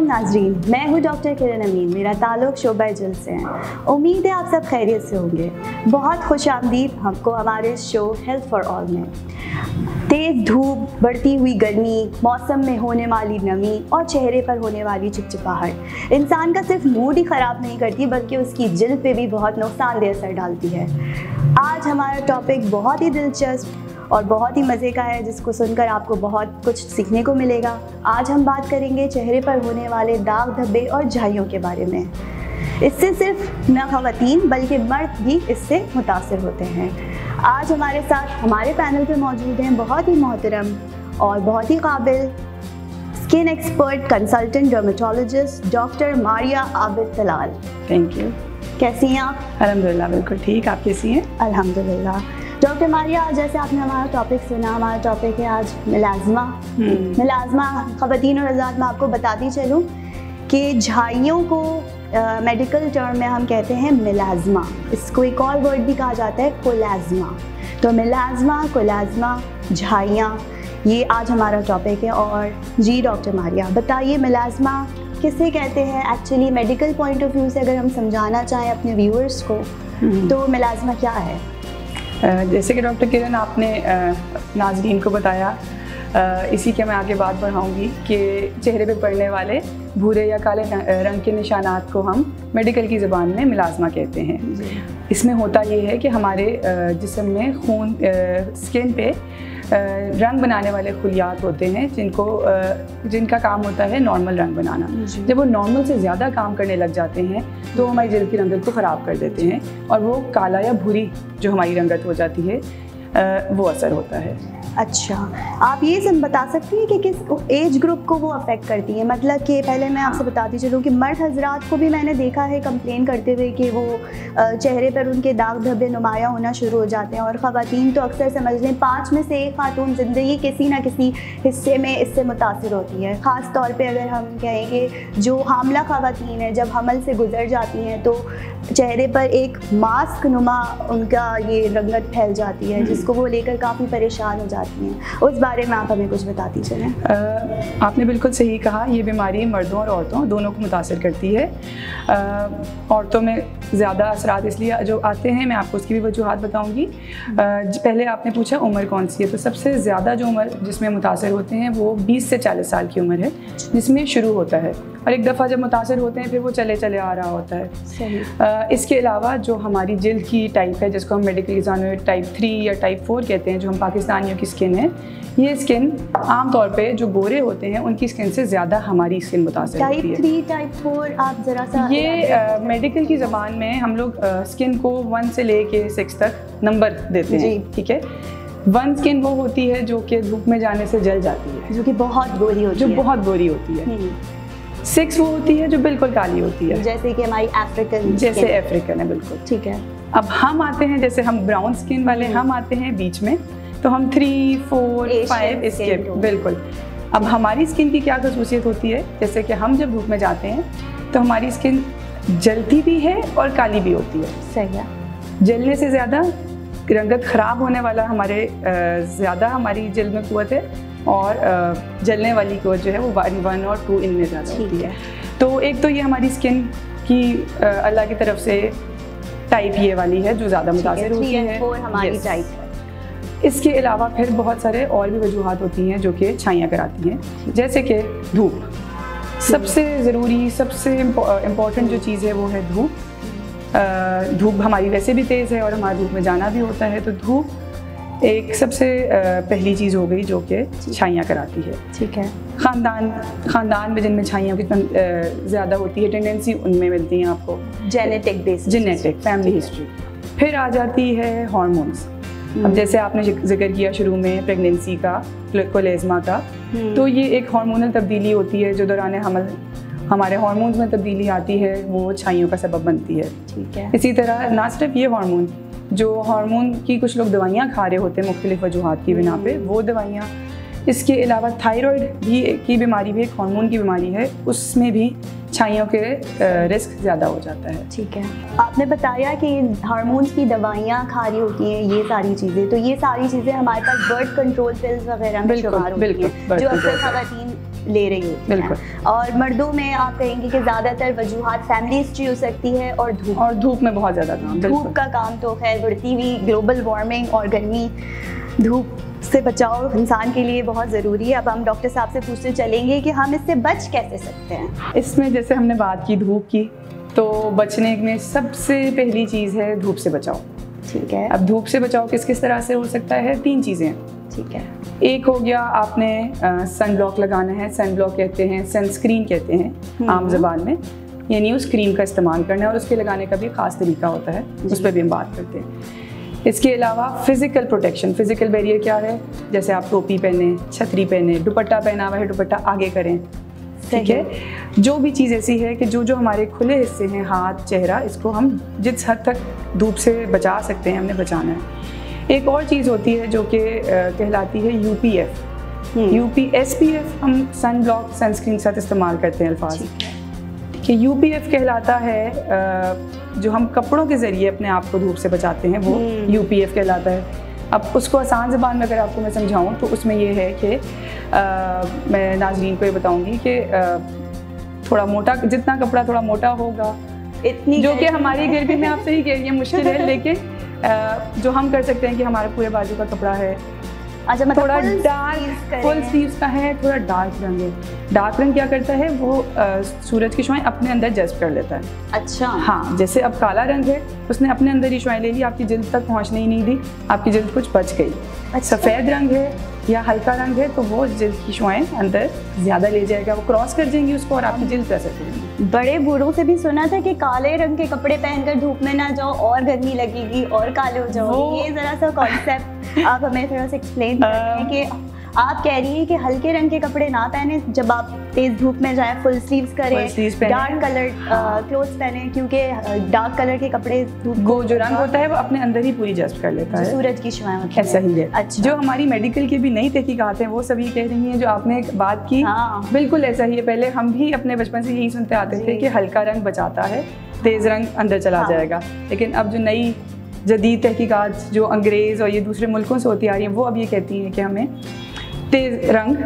नाजरीन, मैं हूँ डॉक्टर किरण अमीन। मेरा ताल्लुक शोबा जिल्द से है। उम्मीद है आप सब खैरियत से होंगे। बहुत खुश आमदीद हमको हमारे शो हेल्थ फॉर ऑल में। तेज़ धूप, बढ़ती हुई गर्मी, मौसम में होने वाली नमी और चेहरे पर होने वाली चिपचिपाहट इंसान का सिर्फ मूड ही ख़राब नहीं करती बल्कि उसकी जिल्द पे भी बहुत नुकसानदेह असर डालती है। आज हमारा टॉपिक बहुत ही दिलचस्प और बहुत ही मज़े का है, जिसको सुनकर आपको बहुत कुछ सीखने को मिलेगा। आज हम बात करेंगे चेहरे पर होने वाले दाग धब्बे और झाइयों के बारे में। इससे सिर्फ न ख़वातीन बल्कि मर्द भी इससे मुतासिर होते हैं। आज हमारे साथ हमारे पैनल पे मौजूद हैं बहुत ही मोहतरम और बहुत ही काबिल skin expert consultant dermatologist doctor Maria Abid Talal. Thank you. कैसी हैं आप? अल्हम्दुलिल्लाह बिल्कुल ठीक। आप कैसी हैं? अल्हम्दुलिल्लाह। डॉक्टर मारिया, जैसे आपने हमारा टॉपिक सुना, हमारा टॉपिक है आज मिलाज़मा। मिलाज़मा ख़वातीन और हज़रात, मैं आपको बताती चलूँ कि झाइयों को मेडिकल टर्म में हम कहते हैं मिलाज़मा। इसको एक और वर्ड भी कहा जाता है कोलाज़मा। तो मिलाज़मा, कोलाज़मा, झाइयाँ, ये आज हमारा टॉपिक है। और जी डॉक्टर मारिया, बताइए मिलाज़मा किसे कहते हैं actually medical point of view से, अगर हम समझाना चाहें अपने व्यूअर्स को तो मिलाज़मा क्या है? जैसे कि डॉक्टर किरण आपने नाज़रीन को बताया, इसी के मैं आगे बात बढ़ाऊंगी कि चेहरे पे पड़ने वाले भूरे या काले रंग के निशानात को हम मेडिकल की ज़बान में मिलाज़मा कहते हैं। इसमें होता ये है कि हमारे जिस्म में खून स्किन पे रंग बनाने वाले खुलियात होते हैं जिनका काम होता है नॉर्मल रंग बनाना। जब वो नॉर्मल से ज़्यादा काम करने लग जाते हैं तो हमारी जिल्द की रंगत को ख़राब कर देते हैं और वो काला या भूरी जो हमारी रंगत हो जाती है वो असर होता है। अच्छा, आप ये बता सकती हैं कि किस एज ग्रुप को वो अफेक्ट करती है? मतलब कि पहले मैं आपसे बताती चलूँ कि मर्द हजरात को भी मैंने देखा है कंप्लेन करते हुए कि वो चेहरे पर उनके दाग धब्बे नुमाया होना शुरू हो जाते हैं। और ख़वातीन तो अक्सर समझ लें 5 में से 1 खातून ज़िंदगी किसी ना किसी हिस्से में इससे मुतासिर होती है। ख़ास तौर पर अगर हम कहेंगे जो हामला ख़वातीन है, जब हमल से गुजर जाती हैं तो चेहरे पर एक मास्क नुमा उनका ये रंगत फैल जाती है, जिसको वो लेकर काफ़ी परेशान हो जाती हैं। उस बारे में आप हमें कुछ बताती चलें। आपने बिल्कुल सही कहा, ये बीमारी मर्दों और औरतों दोनों को मुतासिर करती है। औरतों में ज़्यादा असरात इसलिए जो आते हैं, मैं आपको उसकी भी वजूहात बताऊंगी। पहले आपने पूछा उम्र कौन सी है, तो सबसे ज़्यादा जो उम्र जिसमें मुतासिर होते हैं वो 20 से 40 साल की उम्र है, जिसमें शुरू होता है। और एक दफ़ा जब मुतासिर होते हैं फिर वो चले चले आ रहा होता है। सही। इसके अलावा जो हमारी जिल्द की टाइप है, जिसको हम मेडिकल एग्जाम में टाइप 3 या टाइप 4 कहते हैं, जो हम पाकिस्तानियों की स्किन है, ये स्किन आम तौर पे जो गोरे होते हैं उनकी स्किन से ज़्यादा हमारी स्किन मुतासिर होती है। टाइप 3, टाइप 4 आप ज़रा सा ये मेडिकल की ज़बान में हम लोग स्किन को 1 से लेके 6 तक नंबर देते हैं। ठीक है। 1 स्किन वो होती है जो कि धूप में जाने से जल जाती है, जो कि बहुत गोरी होती है, जो बहुत गोरी होती है। 6 वो होती है जो बिल्कुल काली होती है, जैसे कि हमारी अफ्रीकन, जैसे अफ्रीकन है बिल्कुल। ठीक है। अब हम आते हैं, जैसे हम ब्राउन स्किन वाले हम आते हैं बीच में, तो हम 3, 4, 5 इसके बिल्कुल। अब हमारी स्किन की क्या खसूसियत होती है, जैसे कि हम जब धूप में जाते हैं तो हमारी स्किन जलती भी है और काली भी होती है। सही है। जलने से ज़्यादा रंगत ख़राब होने वाला हमारे ज़्यादा हमारी जिल्द में कुव्वत है, और जलने वाली कुव्वत जो है वो 1 और 2 इनमें ज़्यादा होती है। तो एक तो ये हमारी स्किन की अल्लाह की तरफ से टाइप ये वाली है जो ज़्यादा मुतासिर होती है, हमारी टाइप है। इसके अलावा फिर बहुत सारे और भी वजूहात होती हैं जो कि छाइयाँ कराती हैं, जैसे कि धूप। सबसे ज़रूरी, सबसे इम्पॉर्टेंट जो चीज़ है वो है धूप। धूप हमारी वैसे भी तेज़ है और हमारा धूप में जाना भी होता है, तो धूप एक सबसे पहली चीज़ हो गई जो कि छाइयाँ कराती है। ठीक है। ख़ानदान में जिनमें छाइयाँ की ज़्यादा होती है, टेंडेंसी उनमें मिलती हैं आपको, genetic basis, genetic family history. फिर आ जाती है हार्मोन्स। अब जैसे आपने जिक्र किया शुरू में प्रेगनेंसी का, कोलेज़मा का, तो ये एक हार्मोनल तब्दीली होती है जो दौरान हमल हमारे हार्मोन्स में तब्दीली आती है, वो छाइयों का सबब बनती है। ठीक है। इसी तरह ना सिर्फ ये हार्मोन की कुछ लोग दवाइयाँ खा रहे होते हैं मुख्तलिफ वजूहात की बिना पे, वो दवाइयाँ इसके अलावा थायराइड भी की बीमारी भी एक हार्मोन की बीमारी है, उसमें भी छाइयों के रिस्क ज़्यादा हो जाता है। ठीक है, आपने बताया कि हार्मोन्स की दवाइयाँ खा रही होती हैं, ये सारी चीज़ें, तो ये सारी चीज़ें हमारे पास बर्थ कंट्रोल पिल्स वगैरह में शुमार होती हैं जो अक्सर खवातीन ले रही होती हैं। और मर्दों में आप कहेंगे कि ज़्यादातर वजूहात फैमिली हिस्ट्री हो सकती है और धूप में बहुत ज़्यादा काम, धूप का काम तो खैर बढ़ती हुई ग्लोबल वार्मिंग और गर्मी, धूप से बचाव इंसान के लिए बहुत ज़रूरी है। अब हम डॉक्टर साहब से पूछते चलेंगे कि हम इससे बच कैसे सकते हैं। इसमें जैसे हमने बात की धूप की, तो बचने में सबसे पहली चीज़ है धूप से बचाओ। ठीक है, अब धूप से बचाओ किस किस तरह से हो सकता है? 3 चीज़ें। ठीक है, एक हो गया आपने सन ब्लॉक लगाना है, सन ब्लॉक कहते हैं, सनस्क्रीन कहते हैं आम ज़बान में, यानी उस क्रीम का इस्तेमाल करना है और उसके लगाने का भी ख़ास तरीका होता है, उस पर भी हम बात करते हैं। इसके अलावा फिजिकल प्रोटेक्शन, फिजिकल बैरियर क्या है? जैसे आप टोपी पहने, छतरी पहने, दुपट्टा पहना हुआ है, दुपट्टा आगे करें। ठीक है, जो भी चीज़ ऐसी है कि जो हमारे खुले हिस्से हैं, हाथ, चेहरा, इसको हम जिस हद तक धूप से बचा सकते हैं हमने बचाना है। एक और चीज़ होती है जो कि कहलाती है UPF। SPF हम सन ब्लॉक सनस्क्रीन के साथ इस्तेमाल करते हैं अल्फाज कि UPF कहलाता है जो हम कपड़ों के ज़रिए अपने आप को धूप से बचाते हैं, वो UPF कहलाता है। अब उसको आसान ज़बान में अगर आपको मैं समझाऊं तो उसमें ये है कि मैं नाज़रीन को ये बताऊंगी कि थोड़ा मोटा, जितना कपड़ा थोड़ा मोटा होगा, इतनी जो कि हमारी गर्मी में आप सही कह रही है मुश्किल है, लेकिन जो हम कर सकते हैं कि हमारे पूरे बाजू का कपड़ा है, अच्छा, मतलब थोड़ा डार्क फुल स्लीव्स का है, थोड़ा डार्क रंग है। डार्क रंग क्या करता है? वो सूरज की शुआएं अपने अंदर जज्ब कर लेता है। अच्छा, हाँ, जैसे अब काला रंग है, उसने अपने अंदर ही शुआएं ले ली, आपकी जिल्द तक पहुंचने ही नहीं दी, आपकी जिल्द कुछ बच गई। अच्छा। सफ़ेद रंग है या हल्का रंग है तो वो जिल्द की शुआएं अंदर ज़्यादा ले जाएगा, वो क्रॉस कर जाएंगी उसको और आपकी जिल्द असर करेंगी। बड़े बूढ़ों से भी सुना था कि काले रंग के कपड़े पहनकर धूप में ना जाओ और गर्मी लगेगी और काले हो जाओगे। ये ज़रा सा कॉन्सेप्ट आप हमें थोड़ा सा एक्सप्लेन करें कि आप कह रही हैं कि हल्के रंग के कपड़े ना पहने जब आप तेज धूप में जाएं, फुल स्लीव्स करें, डार्क कलर क्लोथ्स पहने, क्योंकि डार्क कलर के कपड़े धूप वो जो रंग होता है वो अपने अंदर ही पूरी जज्ब कर लेता है, सूरज की शुआएं होती हैं। ऐसा ही है। अच्छा, जो हमारी मेडिकल की भी नई तहकीकात हैं वो सभी कह रही हैं, जो आपने बात की बिल्कुल ऐसा ही है। पहले हम भी अपने बचपन से यही सुनते आते थे कि हल्का रंग बचाता है, तेज रंग अंदर चला जाएगा, लेकिन अब जो नई जदीद तहकीकात जो अंग्रेज़ और ये दूसरे मुल्कों से होती आ रही हैं वो अब ये कहती हैं कि हमें तेज रंग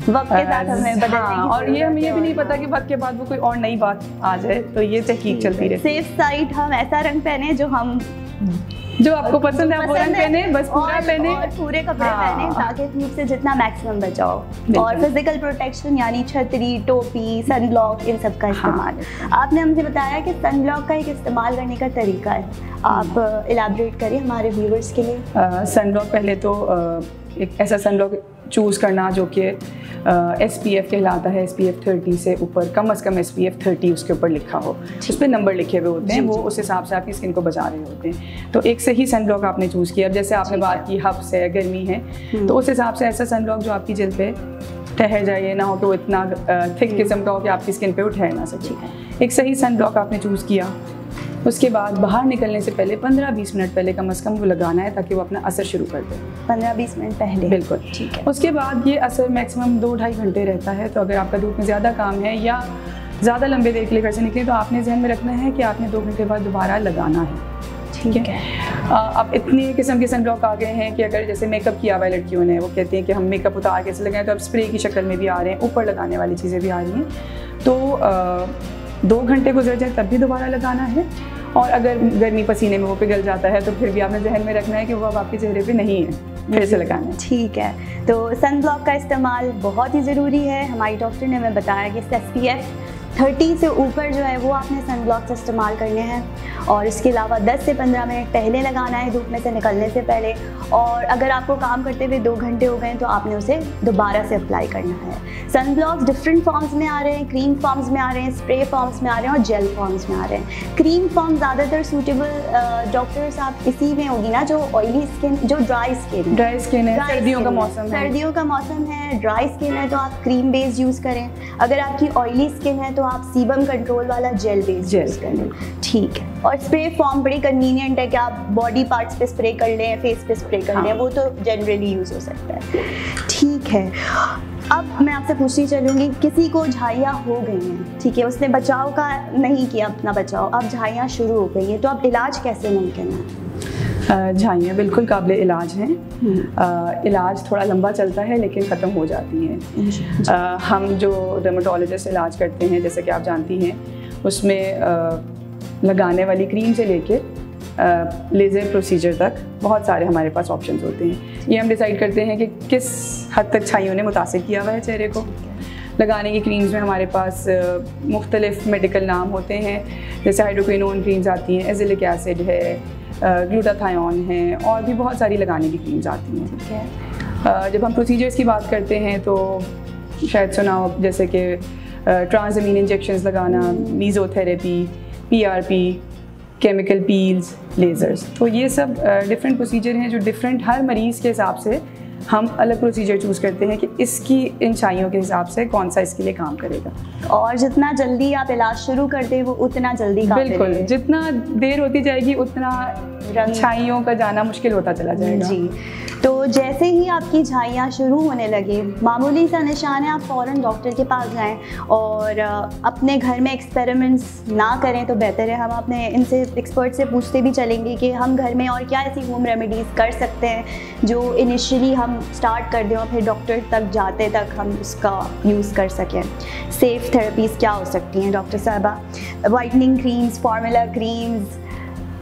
वक्त के साथ हमें बदलने की और ये हमें ये भी नहीं पता कि वक्त के बाद वो कोई और नई बात आ जाए, तो ये तहकीक चलती रहे। सेफ साइड हम ऐसा रंग पहने जो आपको पसंद है, वो रंग पहने, बस पूरा पहने और पूरे कपड़े पहने ताकि धूप से जितना मैक्सिमम बचाओ। और फिजिकल प्रोटेक्शन यानी छतरी, टोपी, सन ब्लॉक, इन सब का इस्तेमाल। आपने हमसे बताया कि सन ब्लॉक का एक इस्तेमाल करने का तरीका है, आप इलैबोरेट करिए हमारे व्यूअर्स के लिए। सन ब्लॉक पहले तो एक ऐसा सन ब्लॉक चूज़ करना जो कि SPF कहलाता है, SPF 30 से ऊपर, कम से कम SPF 30 उसके ऊपर लिखा हो, उस पर नंबर लिखे हुए होते हैं, वो उस हिसाब से आपकी स्किन को बचा रहे होते हैं। तो एक सही सन ब्लॉक आपने चूज़ किया। अब जैसे आपने बात की हब्स है, गर्मी है, तो उस हिसाब से ऐसा सन ब्लॉक जो आपकी जिल्द पे ठहर जाए, ये ना हो कि वो इतना थिक किस्म का हो कि आपकी स्किन पे वो ठहर ना सके। एक सही सन ब्लॉक आपने चूज़ किया, उसके बाद बाहर निकलने से पहले 15-20 मिनट पहले कम से कम वो लगाना है ताकि वो अपना असर शुरू कर दे। 15-20 मिनट पहले, बिल्कुल ठीक है। उसके बाद ये असर मैक्सिमम 2-2.5 घंटे रहता है। तो अगर आपका धूप में ज़्यादा काम है या ज़्यादा लंबे देर के लिए घर से निकले तो आपने जहन में रखना है कि आपने 2 घंटे बाद दोबारा लगाना है। ठीक है। अब इतनी किस्म के सन ब्लॉक आ गए हैं कि अगर जैसे मेकअप किया हुआ लड़कियों ने, वो कहती हैं कि हम मेकअप उतार कैसे लगाएं, तो अब स्प्रे की शक्ल में भी आ रहे हैं, ऊपर लगाने वाली चीज़ें भी आ रही हैं। तो 2 घंटे गुजर जाए तब भी दोबारा लगाना है। और अगर गर्मी पसीने में वो पिघल जाता है तो फिर भी आपने जहन में रखना है कि वो अब आपके चेहरे पे नहीं है, फिर से लगाना है। ठीक है, तो सन ब्लॉक का इस्तेमाल बहुत ही ज़रूरी है। हमारी डॉक्टर ने हमें बताया कि SPF 30 से ऊपर जो है वो आपने सन ब्लॉक इस्तेमाल करने हैं, और इसके अलावा 10 से 15 मिनट पहले लगाना है धूप में से निकलने से पहले। और अगर आपको काम करते हुए 2 घंटे हो गए तो आपने उसे दोबारा से अप्लाई करना है। सन ब्लॉक्स डिफरेंट फॉर्म्स में आ रहे हैं, क्रीम फॉर्म्स में आ रहे हैं, स्प्रे फॉर्म्स में आ रहे हैं और जेल फॉर्म्स में आ रहे हैं। क्रीम फॉर्म ज़्यादातर सूटेबल डॉक्टर साहब इसी में होगी ना, जो ऑयली स्किन, जो ड्राई स्किन है, सर्दियों का मौसम है, सर्दियों का मौसम है, ड्राई स्किन है तो आप क्रीम बेस्ड यूज़ करें। अगर आपकी ऑयली स्किन है तो आप सीबम कंट्रोल वाला जेल बेस यूज़ कर लें। ठीक है। और स्प्रे फॉर्म बड़ी कन्वीनियंट है कि आप बॉडी पार्ट्स पे स्प्रे कर लें, फेस पे स्प्रे कर लें, वो तो जनरली यूज़ हो सकता है। ठीक है। अब मैं आपसे पूछती चलूँगी, किसी को झाइयाँ हो गई हैं, ठीक है, उसने बचाव का नहीं किया अपना बचाव, अब झाइयाँ शुरू हो गई हैं, तो अब इलाज कैसे मुमकिन है? झाइयाँ बिल्कुल काबिल इलाज हैं। इलाज थोड़ा लंबा चलता है लेकिन ख़त्म हो जाती हैं। हम जो डर्मेटोलॉजिस्ट इलाज करते हैं, जैसे कि आप जानती हैं, उसमें लगाने वाली क्रीम से लेके लेज़र प्रोसीजर तक बहुत सारे हमारे पास ऑप्शंस होते हैं। ये हम डिसाइड करते हैं कि किस हद तक छाइयों ने मुतासिर किया हुआ है चेहरे को। लगाने की क्रीम्स में हमारे पास मुख्तलिफ मेडिकल नाम होते हैं, जैसे हाइड्रोक्विनोन क्रीम्स आती हैं, एजिलिक एसिड है, ग्लूटाथायोन है, और भी बहुत सारी लगाने की क्रीम्स आती हैं। ठीक है। जब हम प्रोसीजर्स की बात करते हैं तो शायद सुना हो, जैसे कि ट्रांसअमीन इंजेक्शंस लगाना, मीज़ोथेरेपी, PRP, केमिकल पील्स, लेज़र्स, तो ये सब डिफरेंट प्रोसीजर हैं जो डिफरेंट हर मरीज़ के हिसाब से हम अलग प्रोसीजर चूज़ करते हैं कि इसकी इन छाइयों के हिसाब से कौन सा इसके लिए काम करेगा। और जितना जल्दी आप इलाज शुरू कर दें वो उतना जल्दी बिल्कुल, जितना देर होती जाएगी उतना छाइयों का जाना मुश्किल होता चला जाएगा। जी। तो जैसे ही आपकी झाइयाँ शुरू होने लगे, मामूली सा निशान है, आप फ़ौरन डॉक्टर के पास जाएं और अपने घर में एक्सपेरिमेंट्स ना करें तो बेहतर है। हम अपने इनसे एक्सपर्ट से पूछते भी चलेंगे कि हम घर में और क्या ऐसी होम रेमेडीज़ कर सकते हैं जो इनिशियली हम स्टार्ट कर दें और फिर डॉक्टर तक जाते तक हम उसका यूज़ कर सकें। सेफ़ थेरेपीज़ क्या हो सकती हैं डॉक्टर साहबा? वाइटनिंग क्रीम्स, फार्मूला क्रीम्स,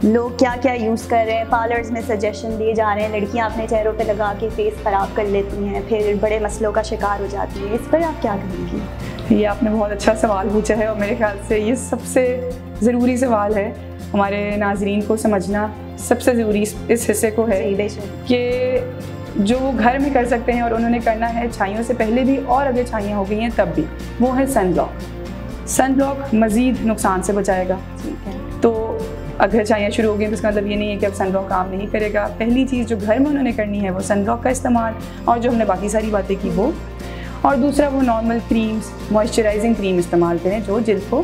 लोग क्या क्या यूज़ कर रहे हैं, पार्लर्स में सजेशन दिए जा रहे हैं, लड़कियां अपने चेहरों पे लगा के फेस ख़राब कर लेती हैं, फिर बड़े मसलों का शिकार हो जाती हैं, इस पर आप क्या कहेंगी? ये आपने बहुत अच्छा सवाल पूछा है और मेरे ख्याल से ये सबसे ज़रूरी सवाल है हमारे नाजरीन को समझना। सबसे ज़रूरी इस हिस्से को है कि जो वो घर में कर सकते हैं और उन्होंने करना है छाइयों से पहले भी और अगर छाइयाँ हो गई हैं तब भी, वो है सन ब्लॉक। सन ब्लॉक मज़ीद नुकसान से बचाएगा। ठीक है। तो अगर छाइयाँ शुरू हो गई तो इसका मतलब ये नहीं है कि अब सन ब्लॉक काम नहीं करेगा। पहली चीज़ जो घर में उन्होंने करनी है वो सन ब्लॉक का इस्तेमाल, और जो हमने बाकी सारी बातें की वो, और दूसरा वो नॉर्मल क्रीम्स, मॉइस्चराइजिंग क्रीम इस्तेमाल करें जो जिल्द को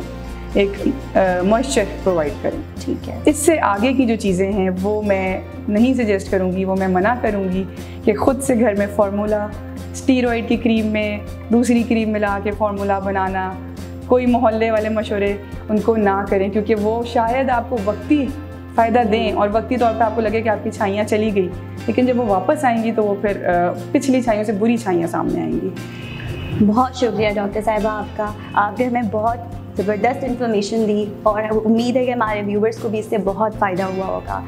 एक मॉइस्चर प्रोवाइड करें। ठीक है। इससे आगे की जो चीज़ें हैं वो मैं नहीं सजेस्ट करूँगी, वो मैं मना करूँगी कि ख़ुद से घर में फार्मूला, स्टीरॉइड की क्रीम में दूसरी क्रीम मिला के फार्मूला बनाना, कोई मोहल्ले वाले मशवरे उनको ना करें, क्योंकि वो शायद आपको वक्ती फ़ायदा दें और वक्ती तौर पे आपको लगे कि आपकी छाइयाँ चली गई, लेकिन जब वो वापस आएंगी तो वो फिर पिछली छाइयों से बुरी छाइयाँ सामने आएंगी। बहुत शुक्रिया डॉक्टर साहिबा आपका, आपने हमें बहुत ज़बरदस्त इन्फॉर्मेशन दी और उम्मीद है कि हमारे व्यूवर्स को भी इससे बहुत फ़ायदा हुआ होगा।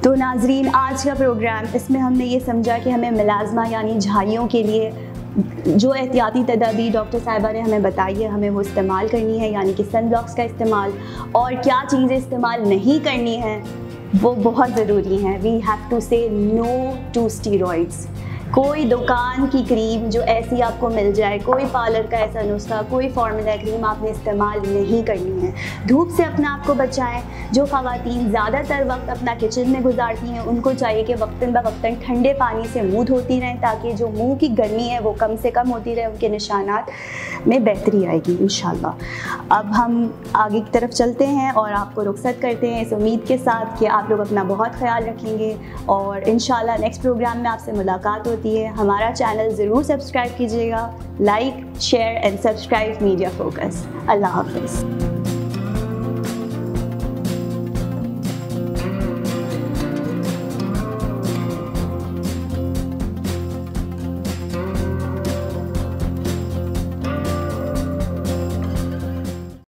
तो नाजरीन, आज का प्रोग्राम, इसमें हमने ये समझा कि हमें मिलाज़मा यानी झाइयों के लिए जो एहतियाती तदाबीर डॉक्टर साहिबा ने हमें बताई है हमें वो इस्तेमाल करनी है, यानी कि सन ब्लॉक्स का इस्तेमाल, और क्या चीज़ें इस्तेमाल नहीं करनी है वो बहुत ज़रूरी हैं। वी हैव टू से नो टू स्टीरॉइड्स। कोई दुकान की क्रीम जो ऐसी आपको मिल जाए, कोई पार्लर का ऐसा नुस्खा, कोई फार्मूला क्रीम आपने इस्तेमाल नहीं करनी है। धूप से अपने आप को बचाएं। जो ख़वातीन ज़्यादातर वक्त अपना किचन में गुजारती हैं उनको चाहिए कि वक्तन ब वक्तन ठंडे पानी से मुंह धोती रहें, ताकि जो मुंह की गर्मी है वो कम से कम होती रहे, उनके निशानात में बेहतरी आएगी इंशाल्लाह। अब हम आगे की तरफ चलते हैं और आपको रुखसत करते हैं इस उम्मीद के साथ कि आप लोग अपना बहुत ख्याल रखेंगे और इंशाल्लाह नेक्स्ट प्रोग्राम में आपसे मुलाकात होती है। हमारा चैनल ज़रूर सब्सक्राइब कीजिएगा। Like, share and subscribe Media Focus. अल्लाह हाफ़िज़।